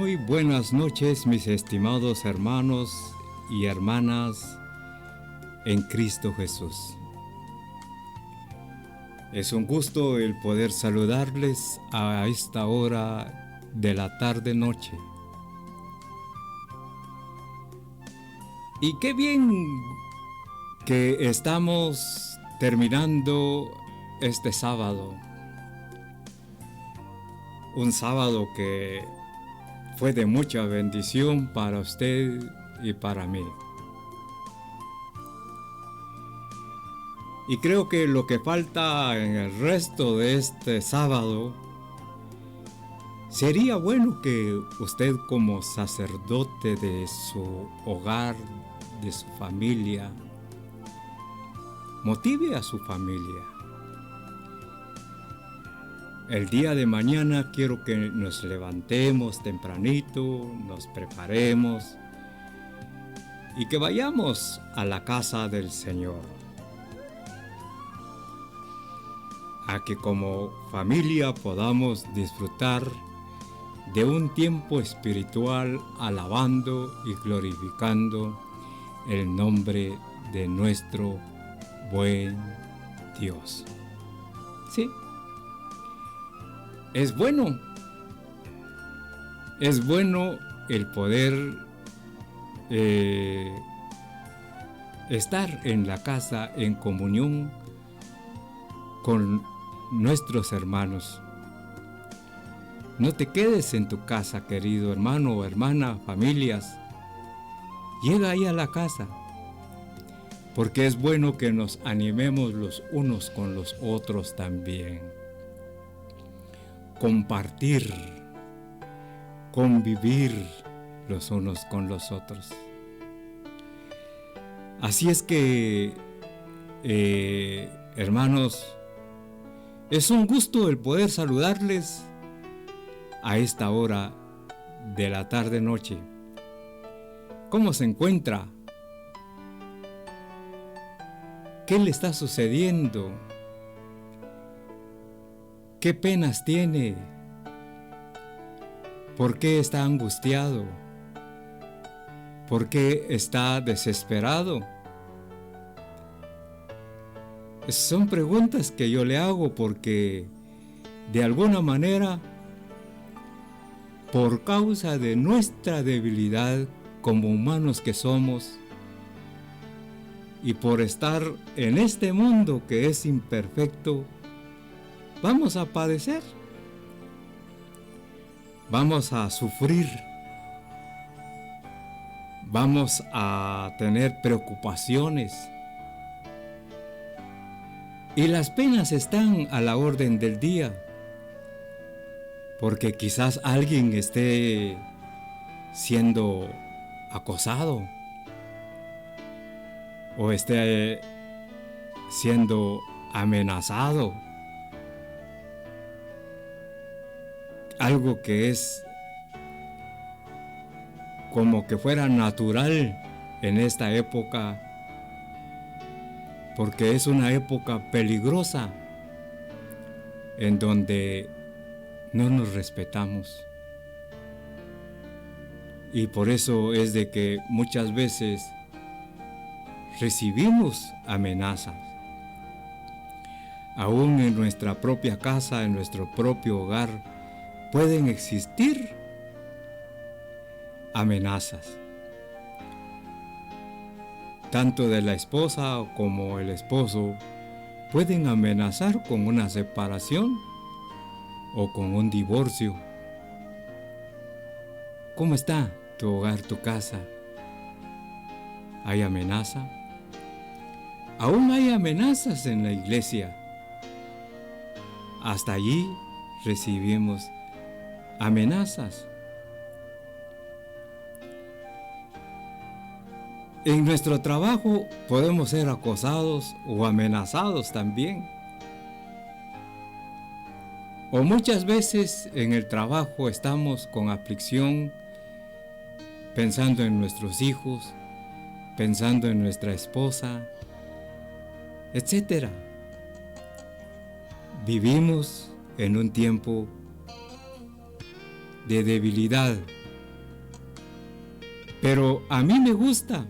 Muy buenas noches, mis estimados hermanos y hermanas en Cristo Jesús. Es un gusto el poder saludarles a esta hora de la tarde-noche. Y qué bien que estamos terminando este sábado. Un sábado que fue de mucha bendición para usted y para mí. Y creo que lo que falta en el resto de este sábado, sería bueno que usted como sacerdote de su hogar, de su familia, motive a su familia. El día de mañana quiero que nos levantemos tempranito, nos preparemos y que vayamos a la casa del Señor. A que como familia podamos disfrutar de un tiempo espiritual alabando y glorificando el nombre de nuestro buen Dios. Sí. Es bueno el poder estar en la casa en comunión con nuestros hermanos. No te quedes en tu casa, querido hermano o hermana, familias. Llega ahí a la casa, porque es bueno que nos animemos los unos con los otros también. Compartir, convivir los unos con los otros. Así es que, hermanos, es un gusto el poder saludarles a esta hora de la tarde-noche. ¿Cómo se encuentra? ¿Qué le está sucediendo? ¿Qué penas tiene? ¿Por qué está angustiado? ¿Por qué está desesperado? Son preguntas que yo le hago porque, de alguna manera, por causa de nuestra debilidad como humanos que somos, y por estar en este mundo que es imperfecto, vamos a padecer, vamos a sufrir, vamos a tener preocupaciones. Y las penas están a la orden del día, porque quizás alguien esté siendo acosado o esté siendo amenazado. Algo que es como que fuera natural en esta época, porque es una época peligrosa en donde no nos respetamos. Y por eso es de que muchas veces recibimos amenazas. Aún en nuestra propia casa, en nuestro propio hogar, pueden existir amenazas, tanto de la esposa como el esposo pueden amenazar con una separación o con un divorcio. ¿Cómo está tu hogar, tu casa? ¿Hay amenaza? Aún hay amenazas en la iglesia. Hasta allí recibimos amenazas. En nuestro trabajo podemos ser acosados o amenazados también. O muchas veces en el trabajo estamos con aflicción, pensando en nuestros hijos, pensando en nuestra esposa, etc. Vivimos en un tiempo de debilidad, Pero a mí me gusta,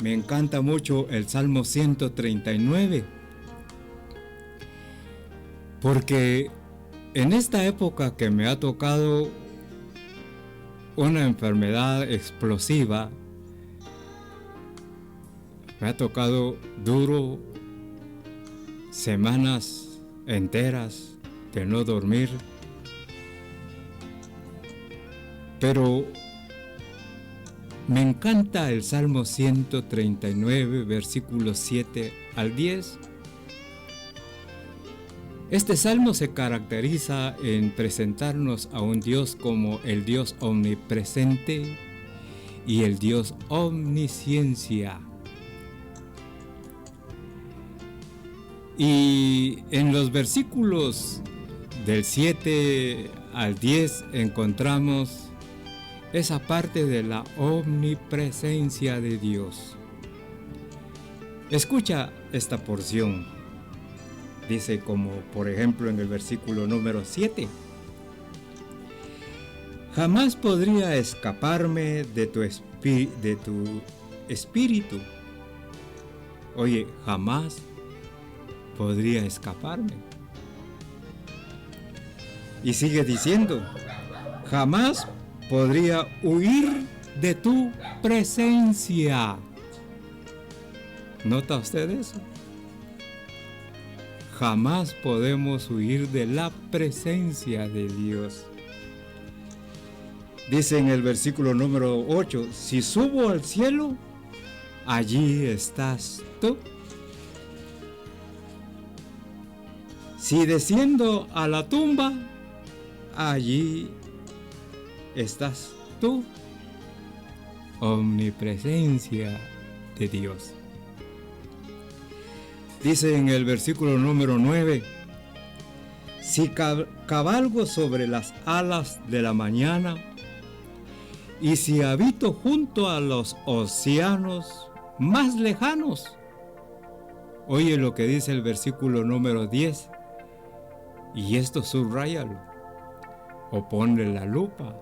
me encanta mucho el Salmo 139, porque en esta época que me ha tocado una enfermedad explosiva, me ha tocado duro, semanas enteras de no dormir, pero me encanta el Salmo 139, versículos 7 al 10. Este salmo se caracteriza en presentarnos a un Dios como el Dios omnipresente y el Dios omnisciencia. Y en los versículos del 7 al 10 encontramos esa parte de la omnipresencia de Dios. Escucha esta porción. Dice como por ejemplo en el versículo número 7. Jamás podría escaparme de tu espíritu. Oye, jamás podría escaparme. Y sigue diciendo, jamás podría huir de tu presencia. ¿Nota usted eso? Jamás podemos huir de la presencia de Dios. Dice en el versículo número 8, si subo al cielo, allí estás tú. Si desciendo a la tumba, allí estás tú. Omnipresencia de Dios. Dice en el versículo número 9, si cabalgo sobre las alas de la mañana, y si habito junto a los océanos más lejanos. Oye lo que dice el versículo número 10, y esto subráyalo, o ponle la lupa.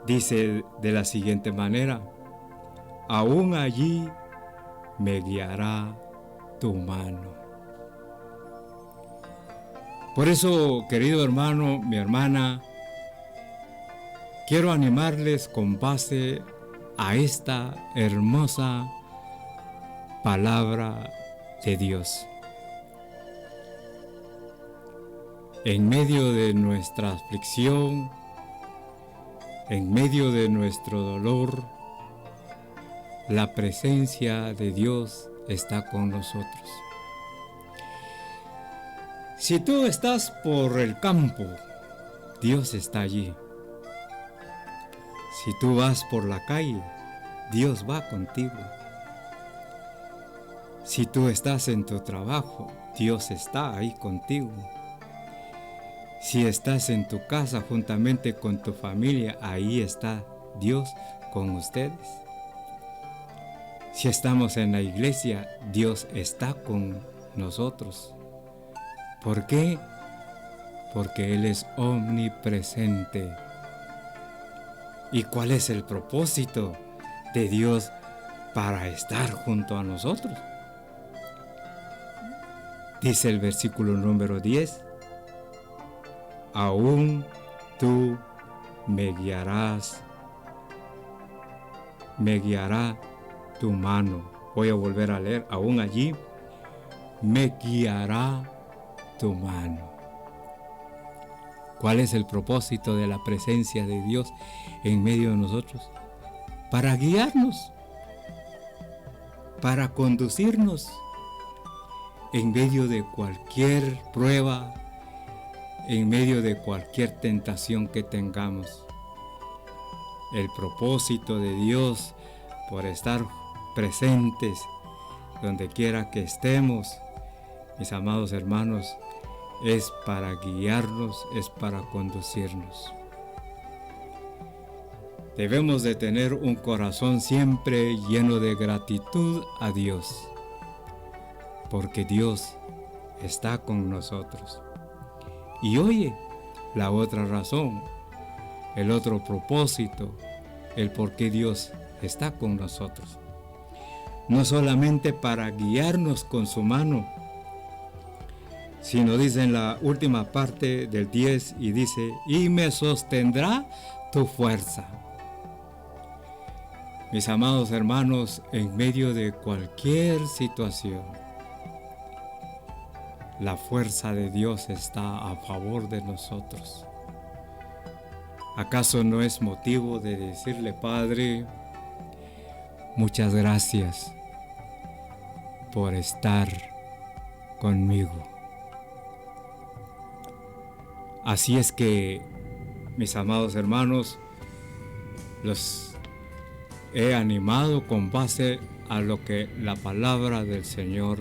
Dice de la siguiente manera, aún allí me guiará tu mano. Por eso, querido hermano, mi hermana, quiero animarles con base a esta hermosa palabra de Dios. En medio de nuestra aflicción, en medio de nuestro dolor, la presencia de Dios está con nosotros. Si tú estás por el campo, Dios está allí. Si tú vas por la calle, Dios va contigo. Si tú estás en tu trabajo, Dios está ahí contigo. Si estás en tu casa juntamente con tu familia, ahí está Dios con ustedes. Si estamos en la iglesia, Dios está con nosotros. ¿Por qué? Porque Él es omnipresente. ¿Y cuál es el propósito de Dios para estar junto a nosotros? Dice el versículo número 10, aún tú me guiará tu mano. Voy a volver a leer, aún allí me guiará tu mano. ¿Cuál es el propósito de la presencia de Dios en medio de nosotros? Para guiarnos, para conducirnos en medio de cualquier prueba, en medio de cualquier tentación que tengamos. El propósito de Dios por estar presentes donde quiera que estemos, mis amados hermanos, es para guiarnos, es para conducirnos. Debemos de tener un corazón siempre lleno de gratitud a Dios, porque Dios está con nosotros. Y oye, la otra razón, el otro propósito el por qué Dios está con nosotros. No solamente para guiarnos con su mano, sino dice en la última parte del 10 y dice, y me sostendrá tu fuerza. Mis amados hermanos, en medio de cualquier situación, la fuerza de Dios está a favor de nosotros. ¿Acaso no es motivo de decirle, Padre, muchas gracias por estar conmigo? Así es que, mis amados hermanos, los he animado con base a lo que la palabra del Señor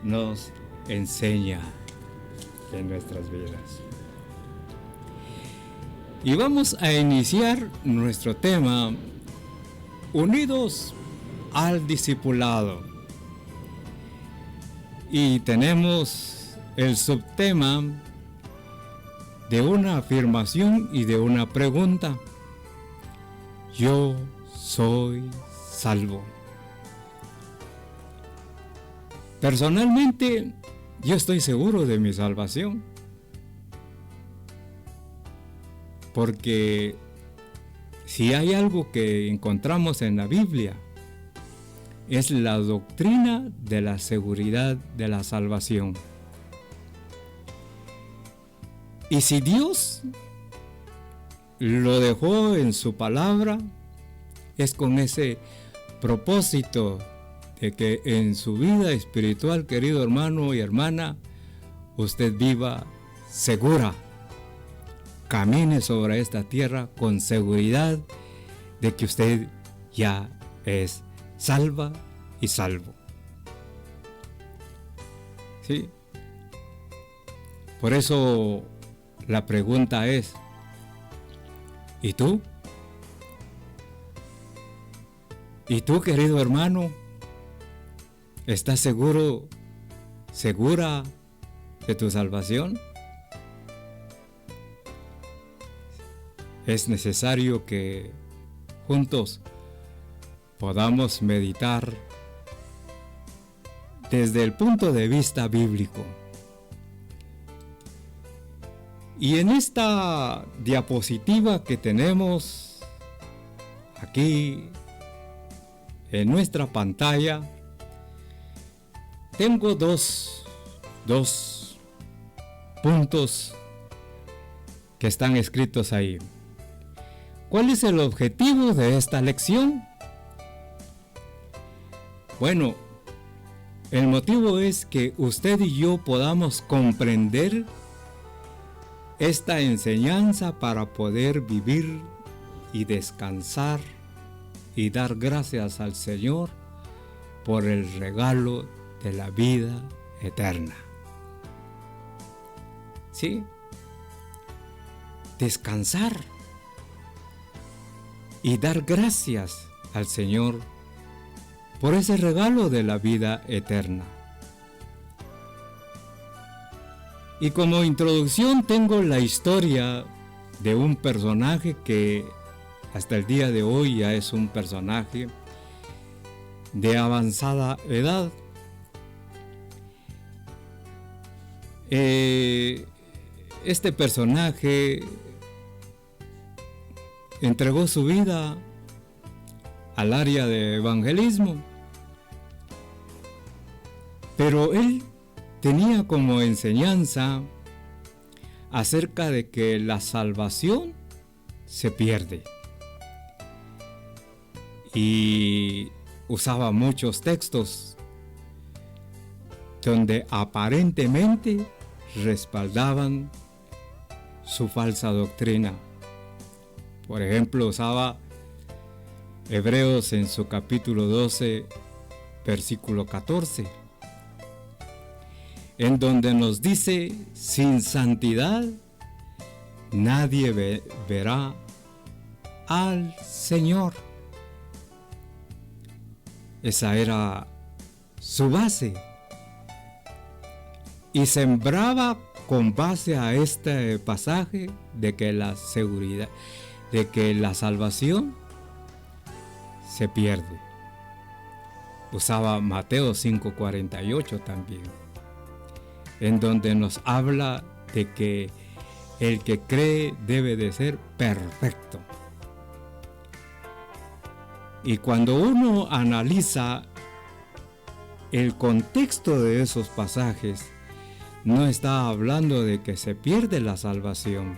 nos enseña en nuestras vidas. Y vamos a iniciar nuestro tema, unidos al discipulado. Y tenemos el subtema de una afirmación y de una pregunta. Yo soy salvo. Personalmente, yo estoy seguro de mi salvación, porque si hay algo que encontramos en la Biblia, es la doctrina de la seguridad de la salvación. Y si Dios lo dejó en su palabra, es con ese propósito de que en su vida espiritual, querido hermano y hermana, usted viva segura, camine sobre esta tierra con seguridad de que usted ya es salva y salvo. ¿Sí? Por eso la pregunta es, ¿y tú? ¿Y tú, querido hermano, estás seguro, segura de tu salvación? Es necesario que juntos podamos meditar desde el punto de vista bíblico. Y en esta diapositiva que tenemos aquí en nuestra pantalla, tengo dos puntos que están escritos ahí. ¿Cuál es el objetivo de esta lección? Bueno, el motivo es que usted y yo podamos comprender esta enseñanza para poder vivir y descansar y dar gracias al Señor por el regalo de la vida eterna. ¿Sí? Descansar y dar gracias al Señor por ese regalo de la vida eterna. Y como introducción tengo la historia de un personaje que hasta el día de hoy ya es un personaje de avanzada edad. Este personaje entregó su vida al área de evangelismo, pero él tenía como enseñanza acerca de que la salvación se pierde. Y usaba muchos textos donde aparentemente respaldaban su falsa doctrina. Por ejemplo, usaba Hebreos en su capítulo 12, versículo 14, en donde nos dice, sin santidad nadie verá al Señor. Esa era su base. Y sembraba con base a este pasaje de que la seguridad, de que la salvación se pierde. Usaba Mateo 5:48 también, en donde nos habla de que el que cree debe de ser perfecto. Y cuando uno analiza el contexto de esos pasajes, no está hablando de que se pierde la salvación.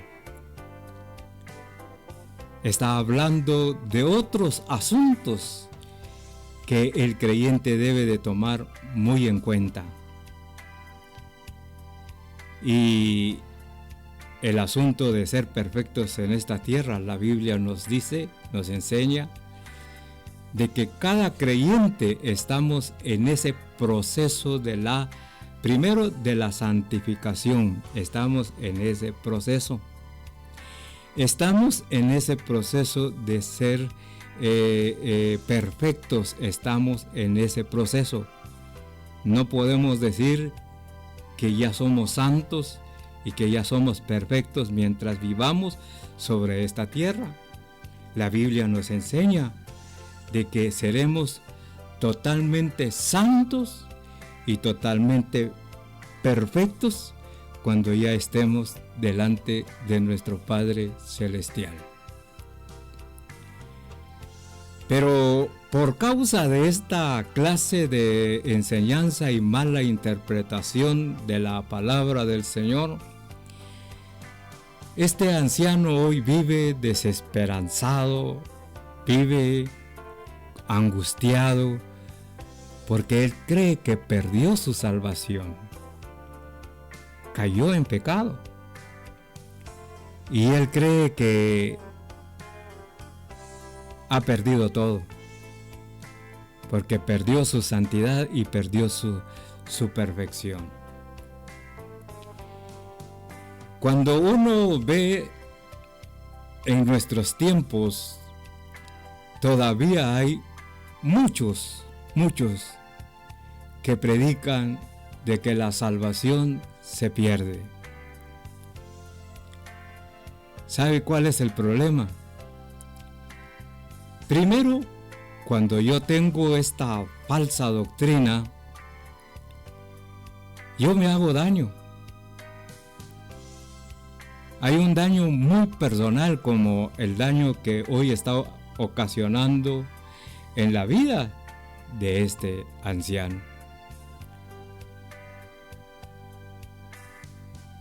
Está hablando de otros asuntos que el creyente debe de tomar muy en cuenta. Y el asunto de ser perfectos en esta tierra, la Biblia nos dice, nos enseña, de que cada creyente estamos en ese proceso primero de la santificación, estamos en ese proceso. Estamos en ese proceso de ser perfectos, estamos en ese proceso. No podemos decir que ya somos santos y que ya somos perfectos mientras vivamos sobre esta tierra. La Biblia nos enseña de que seremos totalmente santos y totalmente perfectos cuando ya estemos delante de nuestro Padre Celestial. Pero por causa de esta clase de enseñanza y mala interpretación de la palabra del Señor, este anciano hoy vive desesperanzado, vive angustiado, porque él cree que perdió su salvación. Cayó en pecado. Y él cree que ha perdido todo, porque perdió su santidad y perdió su perfección. Cuando uno ve en nuestros tiempos, todavía hay muchos que predican de que la salvación se pierde. ¿Sabe cuál es el problema? Primero, cuando yo tengo esta falsa doctrina, yo me hago daño. Hay un daño muy personal, como el daño que hoy está ocasionando en la vida de este anciano.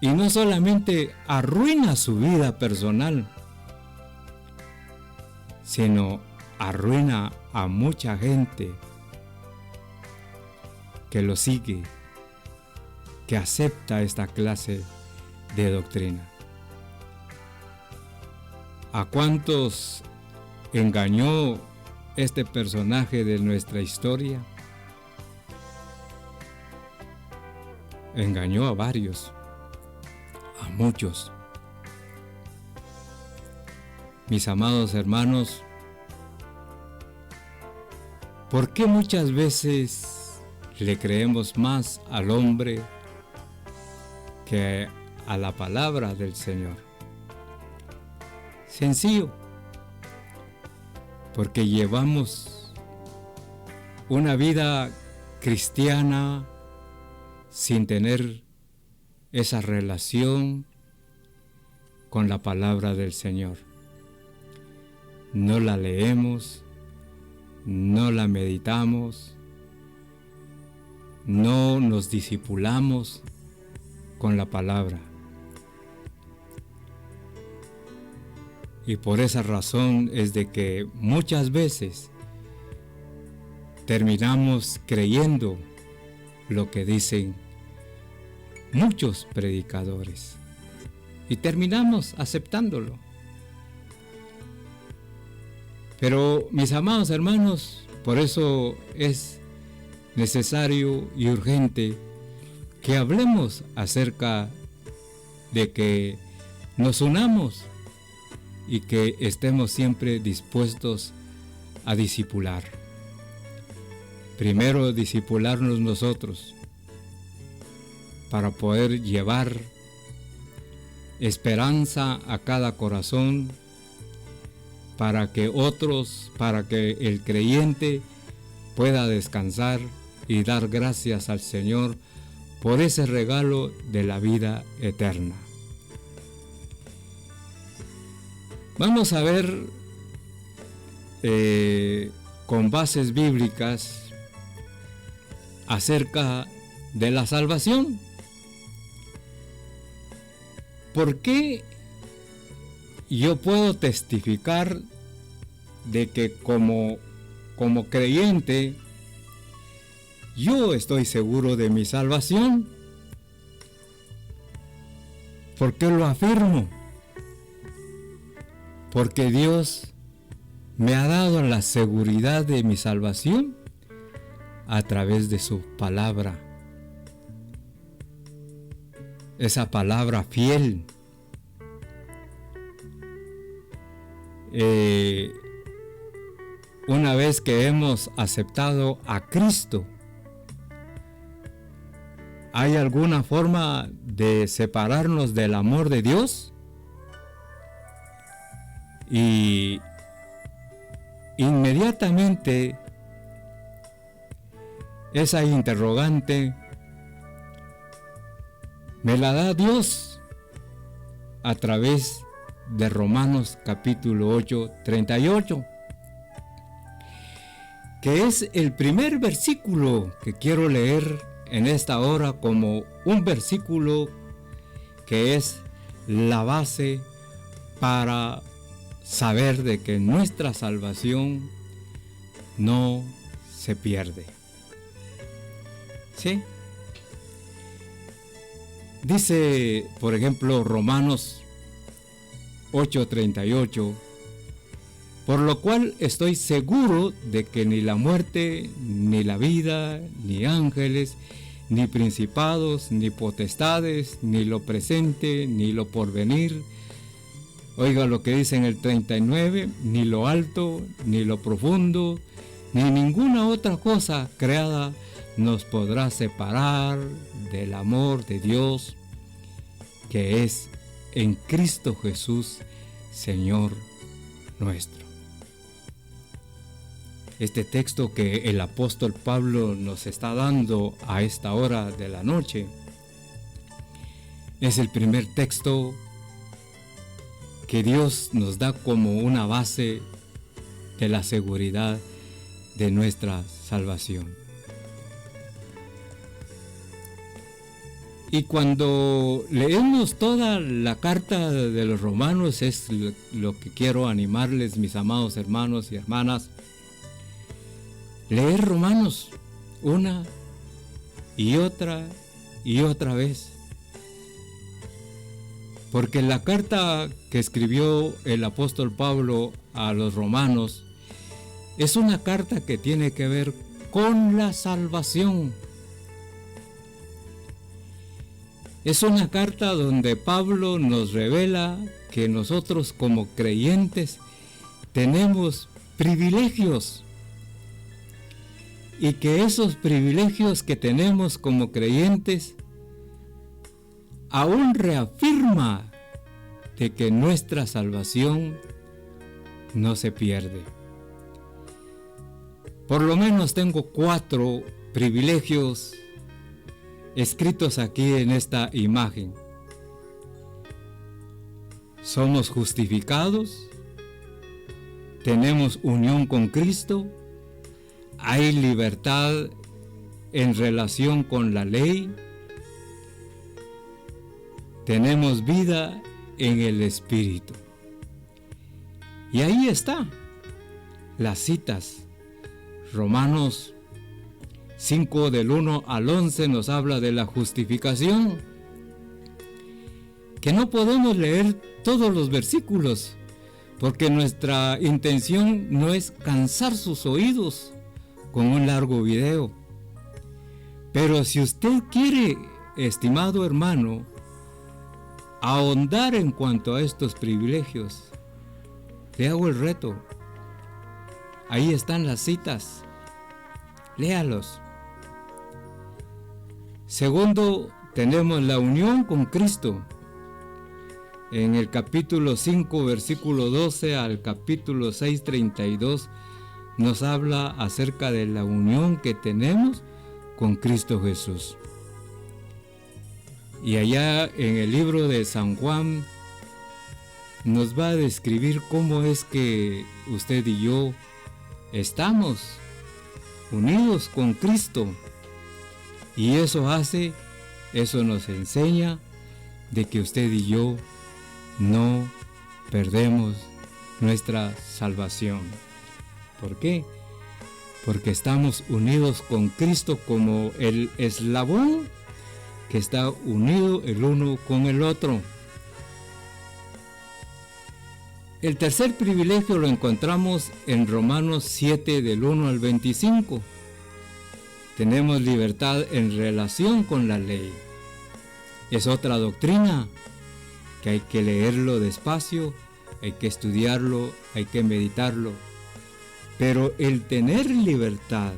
Y no solamente arruina su vida personal, sino arruina a mucha gente que lo sigue, que acepta esta clase de doctrina. ¿A cuántos engañó este personaje de nuestra historia? Engañó a varios, a muchos. Mis amados hermanos, ¿por qué muchas veces le creemos más al hombre que a la palabra del Señor? Sencillo, porque llevamos una vida cristiana sin tener esa relación con la palabra del Señor. No la leemos, no la meditamos, no nos discipulamos con la palabra. Y por esa razón es de que muchas veces terminamos creyendo lo que dicen muchos predicadores y terminamos aceptándolo. Pero mis amados hermanos, por eso es necesario y urgente que hablemos acerca de que nos unamos y que estemos siempre dispuestos a discipular. Primero discipularnos nosotros para poder llevar esperanza a cada corazón, para que el creyente pueda descansar y dar gracias al Señor por ese regalo de la vida eterna. Vamos a ver con bases bíblicas acerca de la salvación. ¿Por qué yo puedo testificar de que como creyente yo estoy seguro de mi salvación? ¿Por qué lo afirmo? Porque Dios me ha dado la seguridad de mi salvación a través de su palabra. Esa palabra fiel. Una vez que hemos aceptado a Cristo, ¿hay alguna forma de separarnos del amor de Dios? Y inmediatamente esa interrogante me la da Dios a través de Romanos capítulo 8, 38, que es el primer versículo que quiero leer en esta hora como un versículo que es la base para saber de que nuestra salvación no se pierde. ¿Sí? Dice, por ejemplo, Romanos 8:38, por lo cual estoy seguro de que ni la muerte, ni la vida, ni ángeles, ni principados, ni potestades, ni lo presente, ni lo porvenir. Oiga lo que dice en el 39, ni lo alto, ni lo profundo, ni ninguna otra cosa creada nos podrá separar del amor de Dios que es en Cristo Jesús, Señor nuestro. Este texto que el apóstol Pablo nos está dando a esta hora de la noche es el primer texto que Dios nos da como una base de la seguridad de nuestra salvación. Y cuando leemos toda la carta de los Romanos, es lo que quiero animarles, mis amados hermanos y hermanas, leer Romanos una y otra vez. Porque la carta que escribió el apóstol Pablo a los romanos es una carta que tiene que ver con la salvación. Es una carta donde Pablo nos revela que nosotros como creyentes tenemos privilegios y que esos privilegios que tenemos como creyentes aún reafirma de que nuestra salvación no se pierde. Por lo menos tengo 4 privilegios escritos aquí en esta imagen. Somos justificados, tenemos unión con Cristo, hay libertad en relación con la ley, tenemos vida en el Espíritu. Y ahí está las citas. Romanos 5 del 1 al 11 nos habla de la justificación, que no podemos leer todos los versículos, porque nuestra intención no es cansar sus oídos con un largo video. Pero si usted quiere, estimado hermano, ahondar en cuanto a estos privilegios, le hago el reto. Ahí están las citas. Léalos. Segundo, tenemos la unión con Cristo. En el capítulo 5, versículo 12 al capítulo 6, 32, nos habla acerca de la unión que tenemos con Cristo Jesús. Y allá en el libro de San Juan nos va a describir cómo es que usted y yo estamos unidos con Cristo. Y eso nos enseña de que usted y yo no perdemos nuestra salvación. ¿Por qué? Porque estamos unidos con Cristo como el eslabón que está unido el uno con el otro. El tercer privilegio lo encontramos en Romanos 7 del 1 al 25. Tenemos libertad en relación con la ley. Es otra doctrina que hay que leerlo despacio, hay que estudiarlo, hay que meditarlo. Pero el tener libertad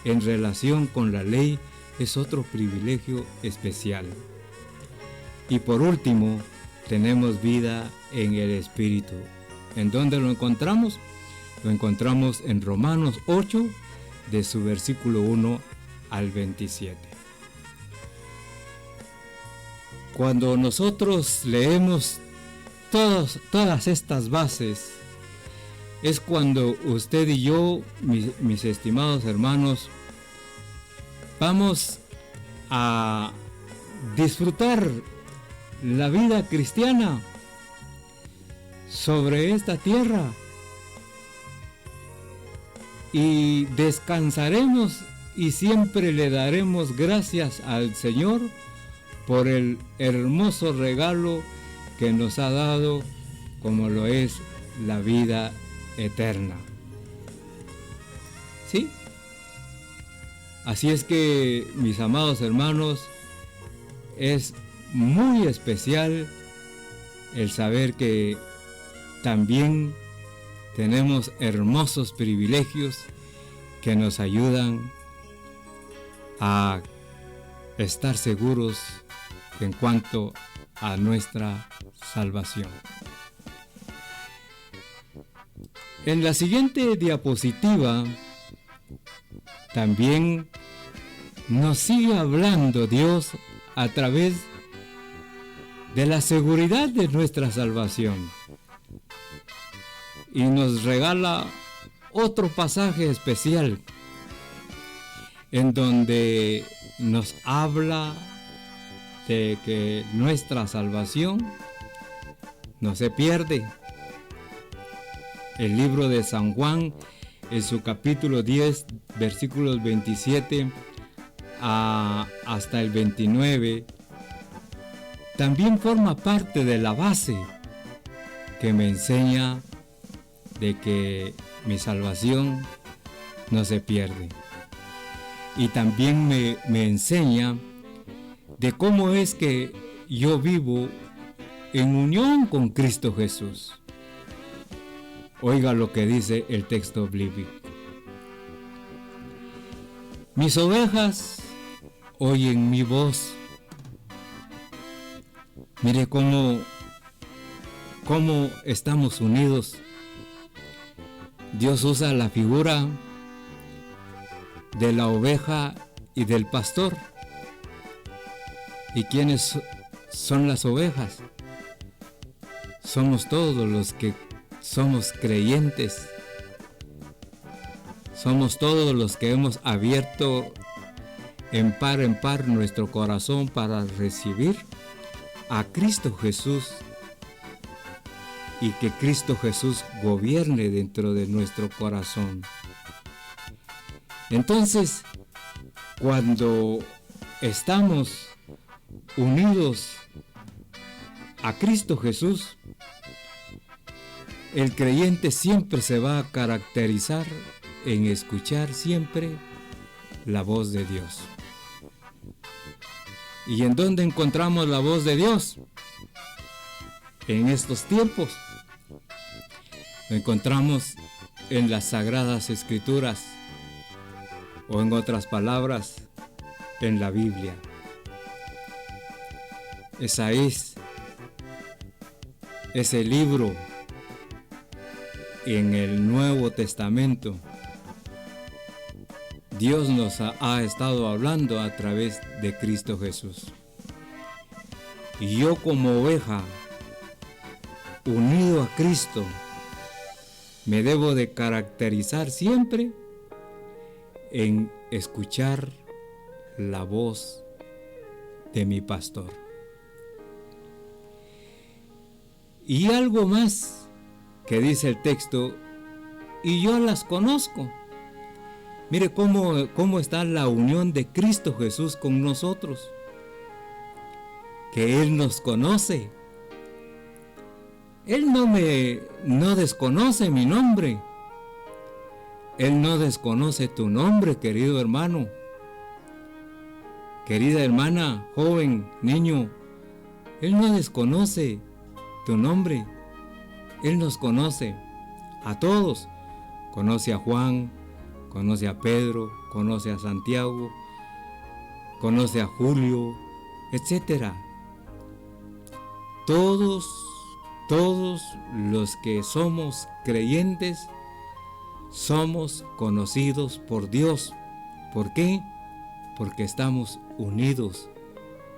en relación con la ley es otro privilegio especial. Y por último, tenemos vida en el Espíritu. ¿En dónde lo encontramos? Lo encontramos en Romanos 8, de su versículo 1 al 27. Cuando nosotros leemos todas estas bases, es cuando usted y yo, mis estimados hermanos, vamos a disfrutar la vida cristiana sobre esta tierra y descansaremos y siempre le daremos gracias al Señor por el hermoso regalo que nos ha dado, como lo es la vida eterna. ¿Sí? Así es que, mis amados hermanos, es muy especial el saber que también tenemos hermosos privilegios que nos ayudan a estar seguros en cuanto a nuestra salvación. En la siguiente diapositiva también nos sigue hablando Dios a través de la seguridad de nuestra salvación y nos regala otro pasaje especial en donde nos habla de que nuestra salvación no se pierde. El libro de San Juan, en su capítulo 10, versículos 27 hasta el 29, también forma parte de la base que me enseña de que mi salvación no se pierde. Y también me enseña de cómo es que yo vivo en unión con Cristo Jesús. Oiga lo que dice el texto bíblico. Mis ovejas oyen mi voz. Mire cómo estamos unidos. Dios usa la figura de la oveja y del pastor. ¿Y quiénes son las ovejas? Somos todos los que somos creyentes. Somos todos los que hemos abierto en par nuestro corazón para recibir a Cristo Jesús y que Cristo Jesús gobierne dentro de nuestro corazón. Entonces, cuando estamos unidos a Cristo Jesús, el creyente siempre se va a caracterizar en escuchar siempre la voz de Dios. ¿Y en dónde encontramos la voz de Dios? En estos tiempos. Lo encontramos en las Sagradas Escrituras, o en otras palabras, en la Biblia. Esa es ese libro en el Nuevo Testamento, Dios nos ha estado hablando a través de Cristo Jesús. Y yo como oveja, unido a Cristo, me debo de caracterizar siempre en escuchar la voz de mi pastor. Y algo más que dice el texto, y yo las conozco. Mire cómo está la unión de Cristo Jesús con nosotros, que Él nos conoce. Él no desconoce mi nombre. Él no desconoce tu nombre, querido hermano, querida hermana, joven, niño. Él no desconoce tu nombre. Él nos conoce a todos. Conoce a Juan, conoce a Pedro, conoce a Santiago, conoce a Julio, etc. Todos los que somos creyentes somos conocidos por Dios. ¿Por qué? Porque estamos unidos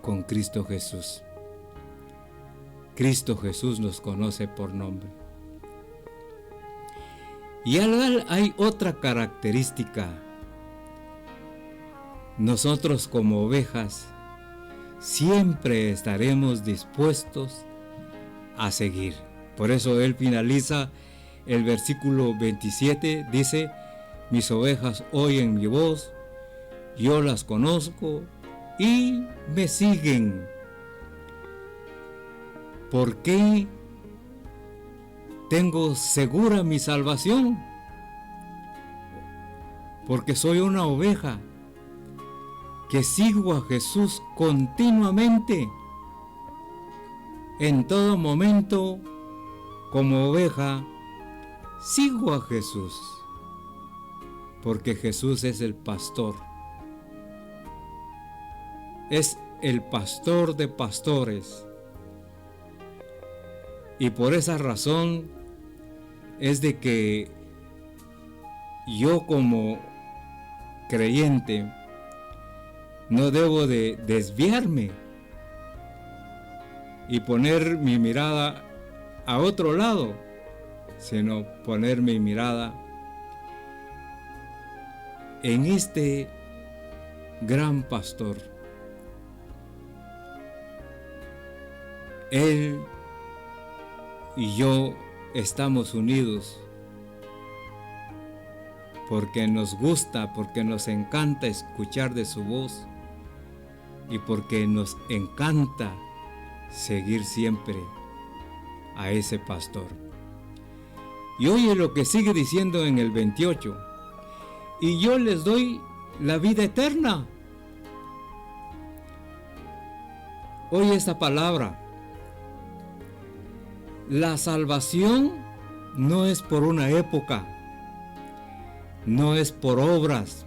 con Cristo Jesús. Cristo Jesús nos conoce por nombre. Y hay otra característica. Nosotros como ovejas siempre estaremos dispuestos a seguir. Por eso Él finaliza el versículo 27, dice: mis ovejas oyen mi voz, yo las conozco y me siguen. ¿Por qué tengo segura mi salvación? Porque soy una oveja que sigo a Jesús continuamente. En todo momento, como oveja, sigo a Jesús, porque Jesús es el pastor. Es el pastor de pastores. Y por esa razón es de que yo como creyente no debo de desviarme y poner mi mirada a otro lado, sino poner mi mirada en este gran pastor. Él y yo estamos unidos porque nos gusta, porque nos encanta escuchar de su voz y porque nos encanta seguir siempre a ese pastor. Y oye lo que sigue diciendo en el 28: y yo les doy la vida eterna. Oye esta palabra. La salvación no es por una época, no es por obras,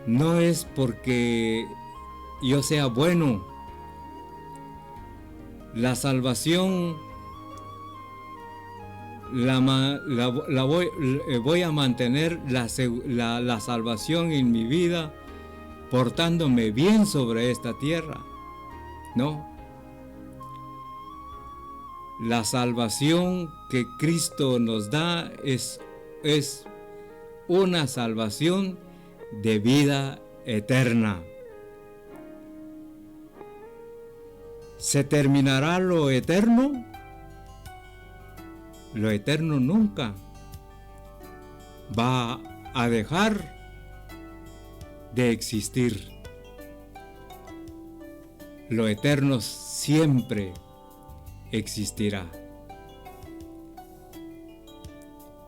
no es porque yo sea bueno. La salvación voy a mantener la salvación en mi vida portándome bien sobre esta tierra. No. La salvación que Cristo nos da es una salvación de vida eterna. ¿Se terminará lo eterno? Lo eterno nunca va a dejar de existir. Lo eterno siempre existirá.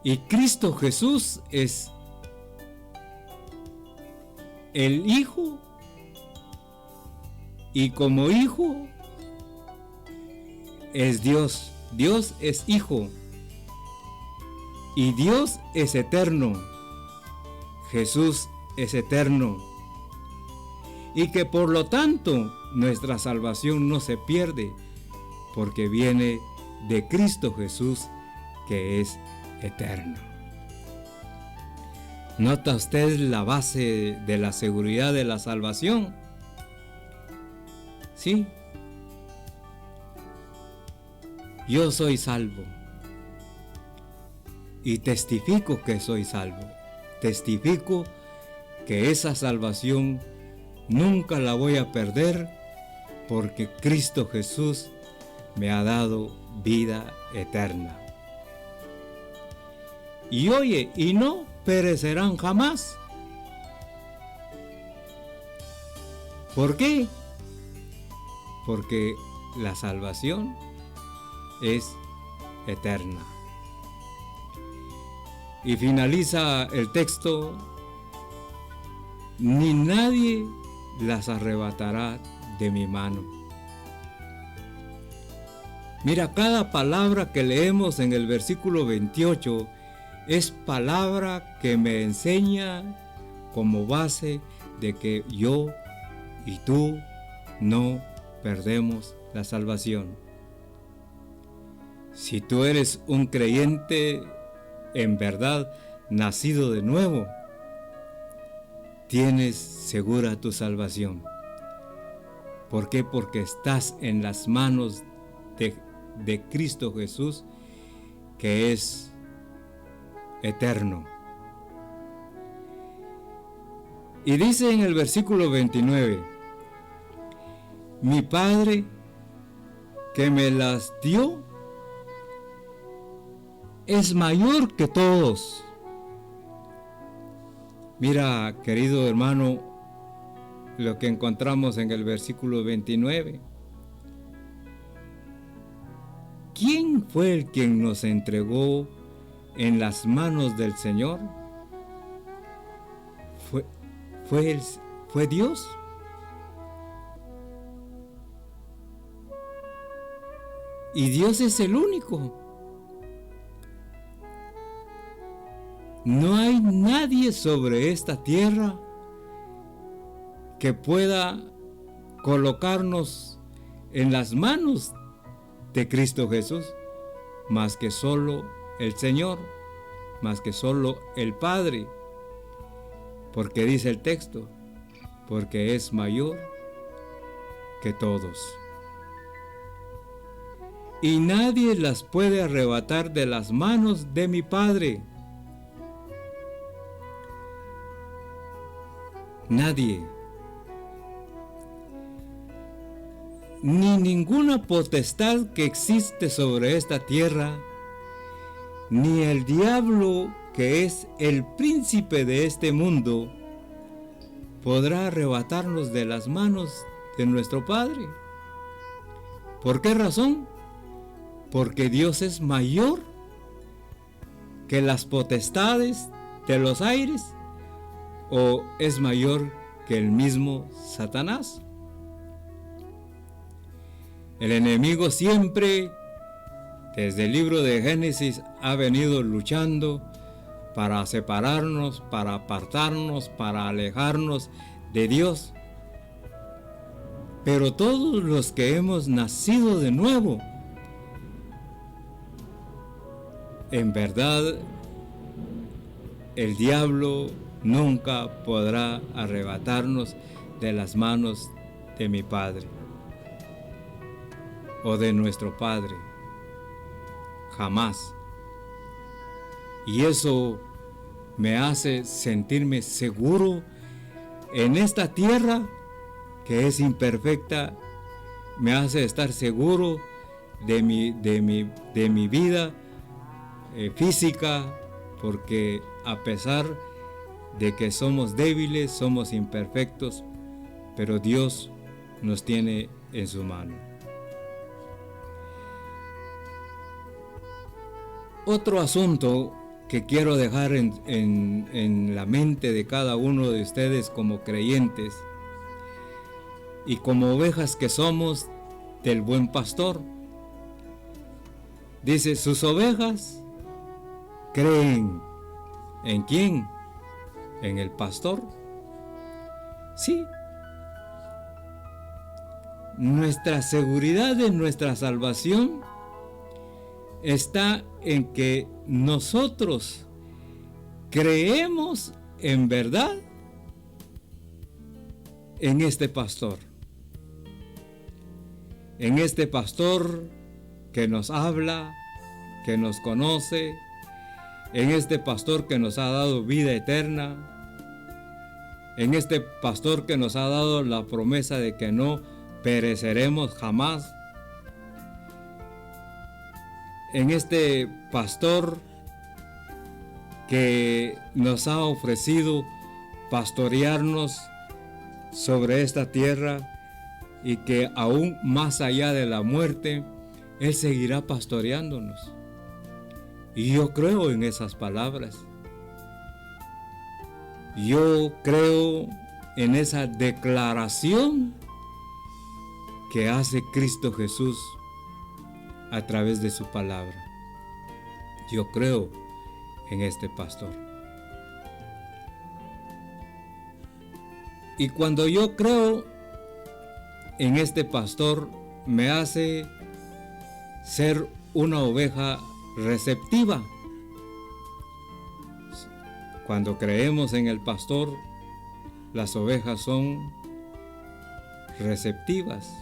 Y Cristo Jesús es el Hijo, y como Hijo es Dios. Dios es Hijo y Dios es eterno. Jesús es eterno, y que por lo tanto nuestra salvación no se pierde, porque viene de Cristo Jesús, que es eterno. ¿Nota usted la base de la seguridad de la salvación? Sí. Yo soy salvo. Y testifico que soy salvo. Testifico que esa salvación nunca la voy a perder, porque Cristo Jesús me ha dado vida eterna. Y oye, y no perecerán jamás. ¿Por qué? Porque la salvación es eterna. Y finaliza el texto: ni nadie las arrebatará de mi mano. Mira, cada palabra que leemos en el versículo 28 es palabra que me enseña como base de que yo y tú no perdemos la salvación. Si tú eres un creyente en verdad nacido de nuevo, tienes segura tu salvación. ¿Por qué? Porque estás en las manos de Cristo Jesús, que es eterno. Y dice en el versículo 29, mi Padre que me las dio es mayor que todos. Mira, querido hermano, lo que encontramos en el versículo 29. ¿Quién fue el quien nos entregó en las manos del Señor? Fue Dios. Y Dios es el único. No hay nadie sobre esta tierra que pueda colocarnos en las manos de Cristo Jesús, más que solo el Señor, más que solo el Padre, porque dice el texto, porque es mayor que todos. Y nadie las puede arrebatar de las manos de mi Padre. Nadie. Ni ninguna potestad que existe sobre esta tierra, ni el diablo, que es el príncipe de este mundo, podrá arrebatarnos de las manos de nuestro Padre. ¿Por qué razón? Porque Dios es mayor que las potestades de los aires, o es mayor que el mismo Satanás. El enemigo siempre, desde el libro de Génesis, ha venido luchando para separarnos, para apartarnos, para alejarnos de Dios. Pero todos los que hemos nacido de nuevo, en verdad, el diablo nunca podrá arrebatarnos de las manos de mi Padre o de nuestro Padre. Jamás. Y eso me hace sentirme seguro en esta tierra que es imperfecta. Me hace estar seguro de mi vida física, porque a pesar de que somos débiles, somos imperfectos, pero Dios nos tiene en su mano. Otro asunto que quiero dejar en la mente de cada uno de ustedes como creyentes y como ovejas que somos del buen pastor. Dice, sus ovejas creen. ¿En quién? En el pastor. Sí. Nuestra seguridad en nuestra salvación está en que nosotros creemos en verdad en este pastor. En este pastor que nos habla, que nos conoce, en este pastor que nos ha dado vida eterna, en este pastor que nos ha dado la promesa de que no pereceremos jamás, en este pastor que nos ha ofrecido pastorearnos sobre esta tierra y que aún más allá de la muerte, Él seguirá pastoreándonos. Y yo creo en esas palabras. Yo creo en esa declaración que hace Cristo Jesús a través de su palabra. Yo creo en este pastor. Y cuando yo creo en este pastor, me hace ser una oveja receptiva. Cuando creemos en el pastor, las ovejas son receptivas.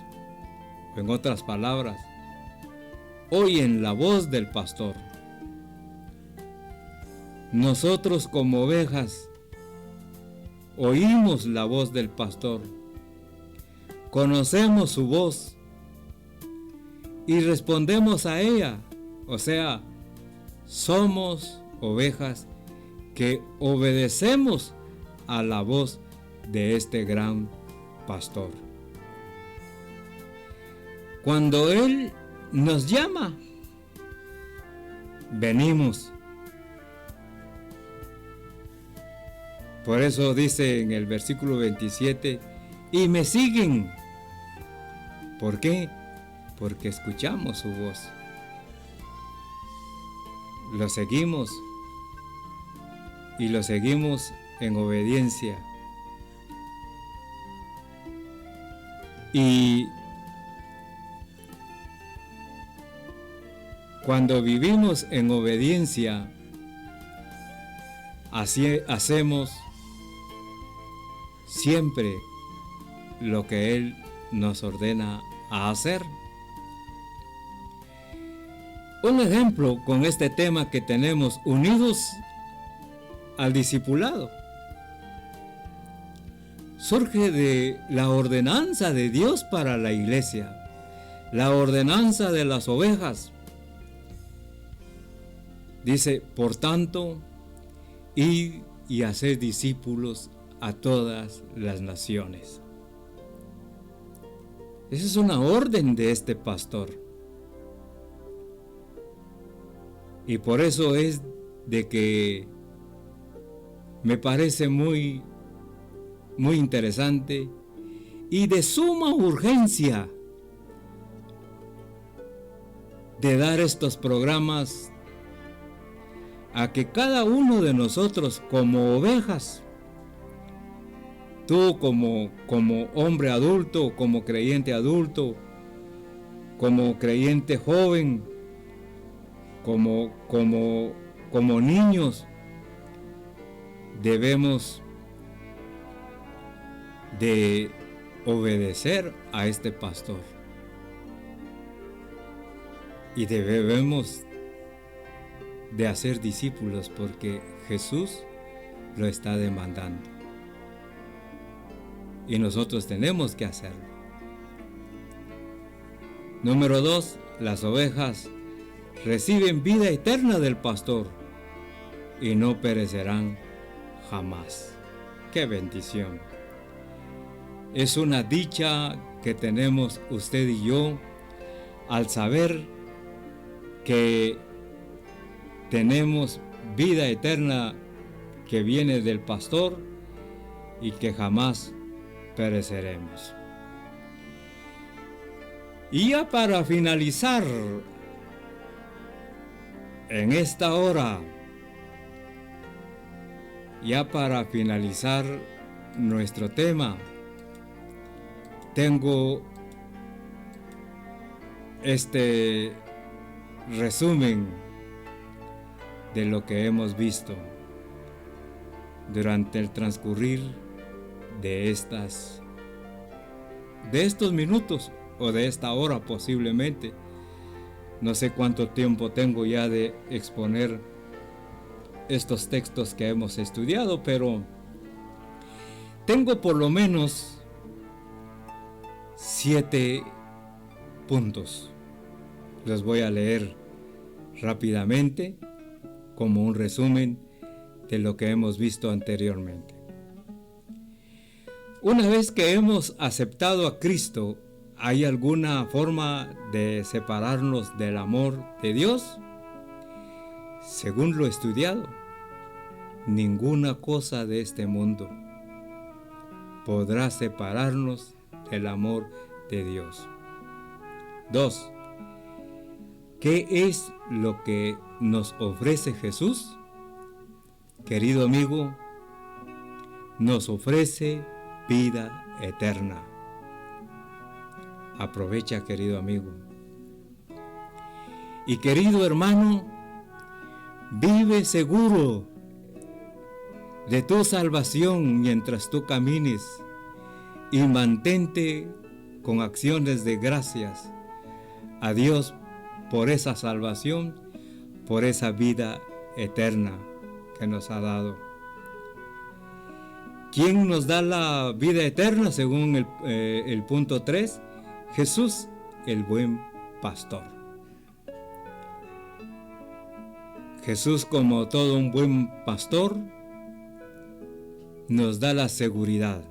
En otras palabras, oyen la voz del pastor. Nosotros como ovejas oímos la voz del pastor, conocemos su voz y respondemos a ella. O sea, somos ovejas que obedecemos a la voz de este gran pastor. Cuando Él nos llama, venimos. Por eso dice en el versículo 27, y me siguen. ¿Por qué? Porque escuchamos su voz. Lo seguimos y lo seguimos en obediencia. Y cuando vivimos en obediencia, así hacemos siempre lo que Él nos ordena a hacer. Un ejemplo con este tema que tenemos, unidos al discipulado, surge de la ordenanza de Dios para la iglesia, la ordenanza de las ovejas. Dice, por tanto, id y haced discípulos a todas las naciones. Esa es una orden de este pastor. Y por eso es de que me parece muy interesante y de suma urgencia de dar estos programas a que cada uno de nosotros como ovejas, tú como hombre adulto, como creyente adulto, como creyente joven, como niños, debemos de obedecer a este pastor y debemos de hacer discípulos porque Jesús lo está demandando y nosotros tenemos que hacerlo. Número 2, las ovejas reciben vida eterna del pastor y no perecerán jamás. ¡Qué bendición! Es una dicha que tenemos usted y yo al saber que tenemos vida eterna que viene del pastor y que jamás pereceremos. Y ya para finalizar en esta hora, ya para finalizar nuestro tema, tengo este resumen de lo que hemos visto durante el transcurrir de estos minutos o de esta hora posiblemente. No sé cuánto tiempo tengo ya de exponer estos textos que hemos estudiado, pero tengo por lo menos 7 puntos. Los voy a leer rápidamente como un resumen de lo que hemos visto anteriormente. Una vez que hemos aceptado a Cristo, ¿hay alguna forma de separarnos del amor de Dios? Según lo estudiado, ninguna cosa de este mundo podrá separarnos del amor de Dios. 2. ¿Qué es lo que nos ofrece Jesús? Querido amigo, nos ofrece vida eterna. Aprovecha, querido amigo. Y querido hermano, vive seguro de tu salvación mientras tú camines y mantente con acciones de gracias a Dios por esa salvación, por esa vida eterna que nos ha dado. ¿Quién nos da la vida eterna según el punto 3? Jesús, el buen pastor. Jesús, como todo un buen pastor, nos da la seguridad,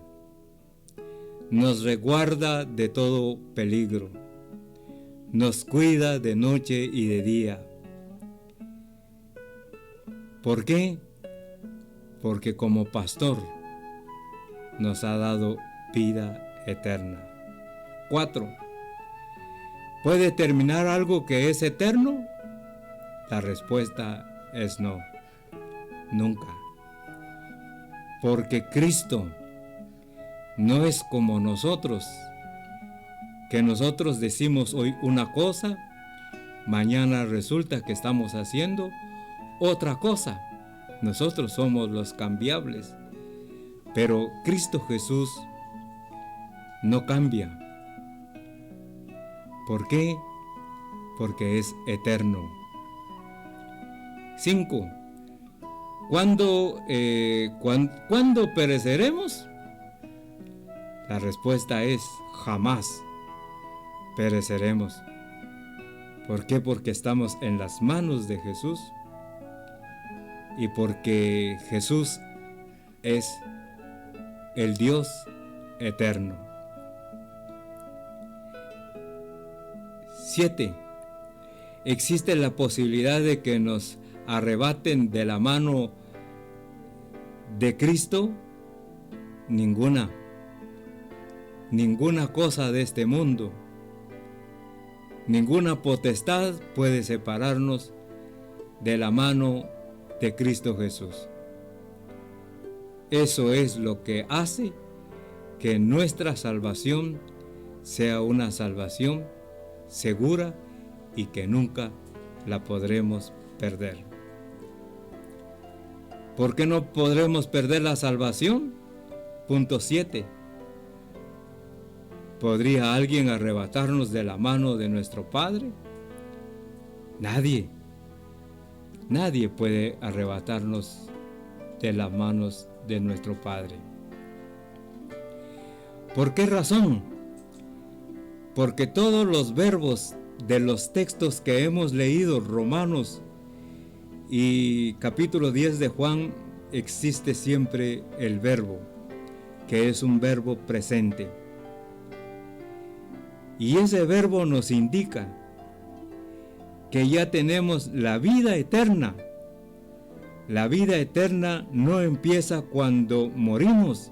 nos resguarda de todo peligro, nos cuida de noche y de día. ¿Por qué? Porque como pastor nos ha dado vida eterna. 4. ¿Puede terminar algo que es eterno? La respuesta es no, nunca. Porque Cristo no es como nosotros, que nosotros decimos hoy una cosa, mañana resulta que estamos haciendo otra cosa. Nosotros somos los cambiables, pero Cristo Jesús no cambia. ¿Por qué? Porque es eterno. 5. ¿Cuándo pereceremos? La respuesta es jamás pereceremos. ¿Por qué? Porque estamos en las manos de Jesús y porque Jesús es el Dios eterno. 7. ¿Existe la posibilidad de que nos arrebaten de la mano de Cristo? Ninguna. Ninguna cosa de este mundo, ninguna potestad puede separarnos de la mano de Cristo Jesús. Eso es lo que hace que nuestra salvación sea una salvación segura y que nunca la podremos perder. ¿Por qué no podremos perder la salvación? Punto 7. ¿Podría alguien arrebatarnos de la mano de nuestro Padre? Nadie. Nadie puede arrebatarnos de las manos de nuestro Padre. ¿Por qué razón? Porque todos los verbos de los textos que hemos leído, Romanos y capítulo 10 de Juan, existe siempre el verbo, que es un verbo presente. Y ese verbo nos indica que ya tenemos la vida eterna. La vida eterna no empieza cuando morimos,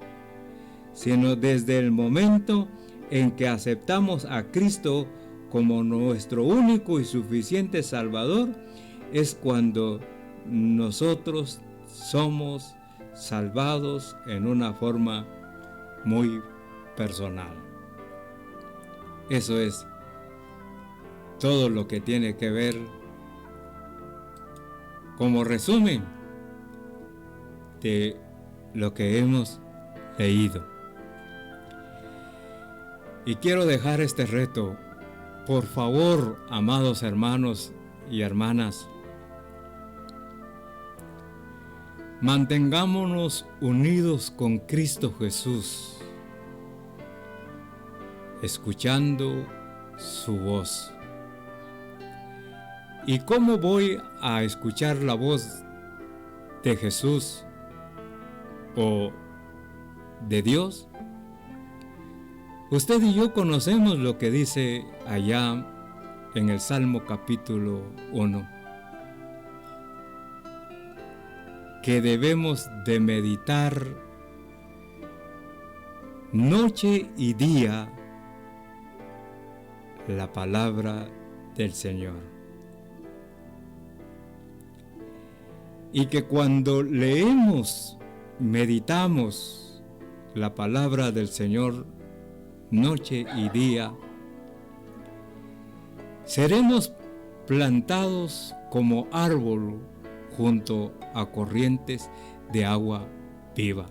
sino desde el momento en que aceptamos a Cristo como nuestro único y suficiente Salvador, es cuando nosotros somos salvados en una forma muy personal. Eso es todo lo que tiene que ver como resumen de lo que hemos leído. Y quiero dejar este reto. Por favor, amados hermanos y hermanas, mantengámonos unidos con Cristo Jesús, escuchando su voz. ¿Y cómo voy a escuchar la voz de Jesús o de Dios? Usted y yo conocemos lo que dice allá en el Salmo capítulo 1, que debemos de meditar noche y día la palabra del Señor. Y que cuando leemos, meditamos la palabra del Señor noche y día, seremos plantados como árbol junto a corrientes de agua viva.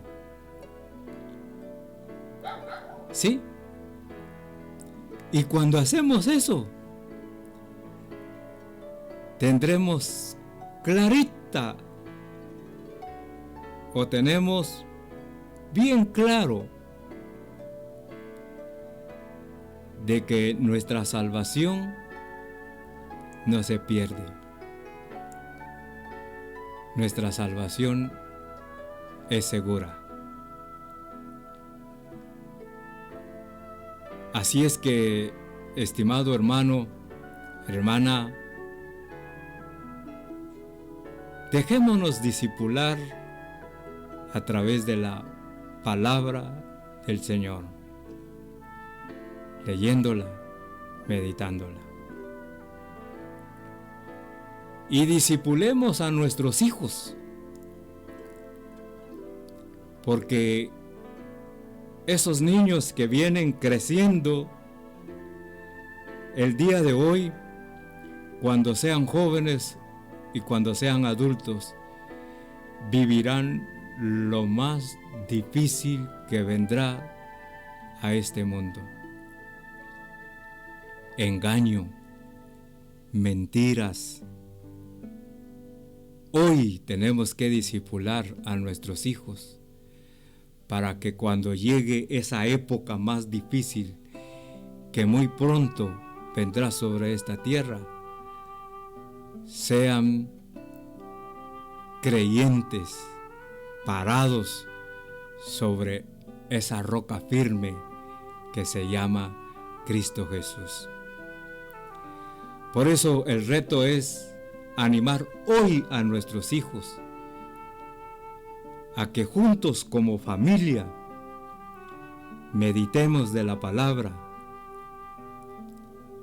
¿Sí? Y cuando hacemos eso, tendremos clarita o tenemos bien claro de que nuestra salvación no se pierde. Nuestra salvación es segura. Así es que, estimado hermano, hermana, dejémonos discipular a través de la palabra del Señor, leyéndola, meditándola. Y discipulemos a nuestros hijos, porque esos niños que vienen creciendo el día de hoy, cuando sean jóvenes y cuando sean adultos, vivirán lo más difícil que vendrá a este mundo. Engaño, mentiras. Hoy tenemos que discipular a nuestros hijos para que cuando llegue esa época más difícil que muy pronto vendrá sobre esta tierra, sean creyentes, parados sobre esa roca firme que se llama Cristo Jesús. Por eso el reto es animar hoy a nuestros hijos a que juntos como familia meditemos de la palabra.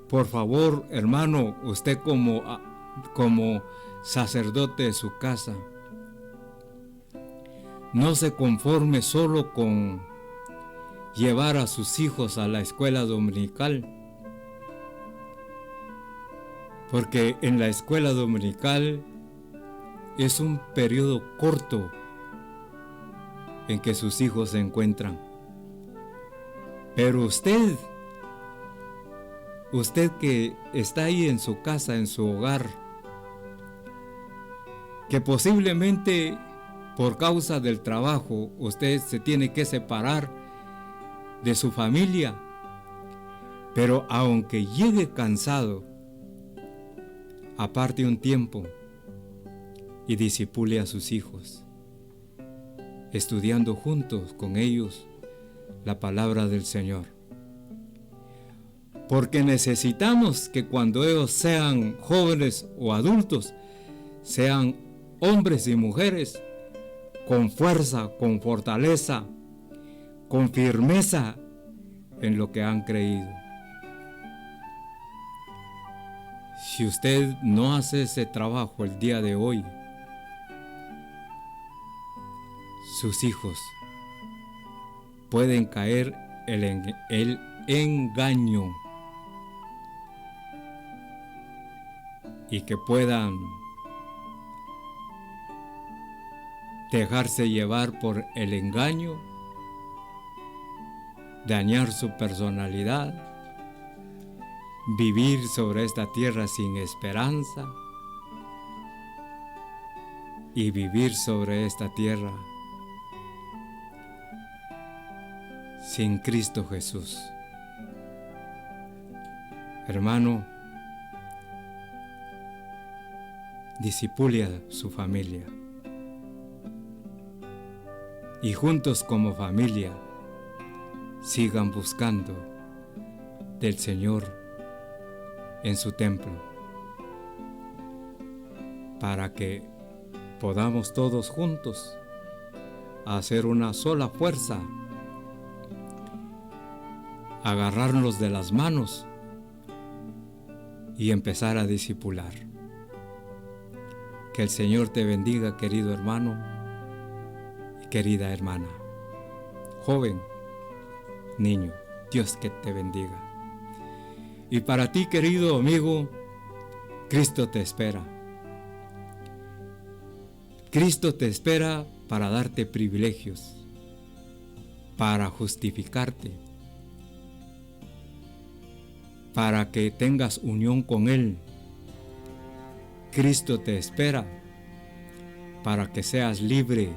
Por favor, hermano, usted como sacerdote de su casa, no se conforme solo con llevar a sus hijos a la escuela dominical, porque en la escuela dominical es un periodo corto en que sus hijos se encuentran. Pero usted que está ahí en su casa, en su hogar, que posiblemente por causa del trabajo usted se tiene que separar de su familia, pero aunque llegue cansado, aparte un tiempo y discipule a sus hijos, estudiando juntos con ellos la palabra del Señor. Porque necesitamos que cuando ellos sean jóvenes o adultos, sean hombres y mujeres con fuerza, con fortaleza, con firmeza en lo que han creído. Si usted no hace ese trabajo el día de hoy, sus hijos pueden caer en el engaño y que puedan dejarse llevar por el engaño, dañar su personalidad, vivir sobre esta tierra sin esperanza y vivir sobre esta tierra sin Cristo Jesús. Hermano, discipule a su familia y juntos como familia sigan buscando del Señor en su templo, para que podamos todos juntos hacer una sola fuerza, agarrarnos de las manos y empezar a discipular. Que el Señor te bendiga, querido hermano y querida hermana, joven, niño, Dios que te bendiga. Y para ti, querido amigo, Cristo te espera. Cristo te espera para darte privilegios, para justificarte, para que tengas unión con Él. Cristo te espera para que seas libre,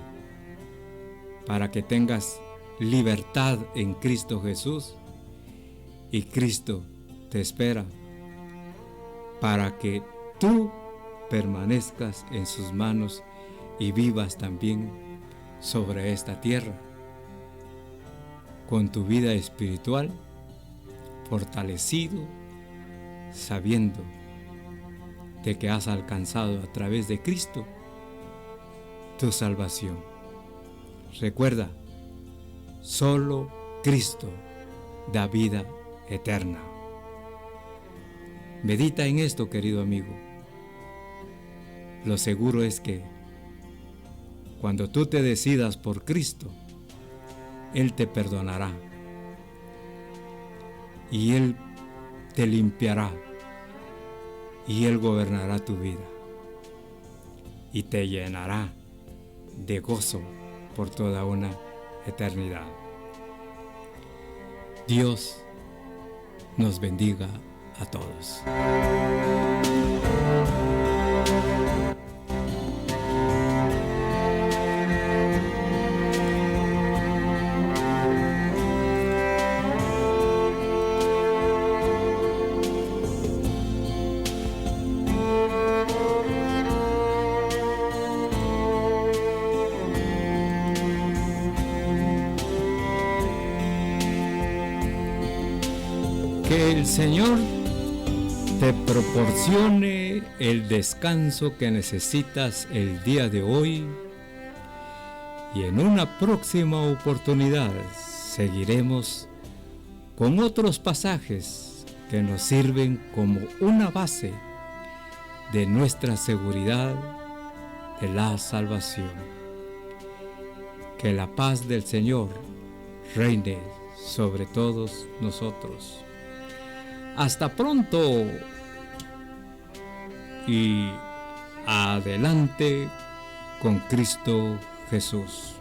para que tengas libertad en Cristo Jesús. Y Cristo te espera para que tú permanezcas en sus manos y vivas también sobre esta tierra con tu vida espiritual fortalecido, sabiendo de que has alcanzado a través de Cristo tu salvación. Recuerda, solo Cristo da vida eterna. Medita en esto, querido amigo. Lo seguro es que cuando tú te decidas por Cristo, Él te perdonará y Él te limpiará y Él gobernará tu vida y te llenará de gozo por toda una eternidad. Dios nos bendiga a todos. Que el Señor te proporcione el descanso que necesitas el día de hoy, y en una próxima oportunidad seguiremos con otros pasajes que nos sirven como una base de nuestra seguridad de la salvación. Que la paz del Señor reine sobre todos nosotros. Hasta pronto y adelante con Cristo Jesús.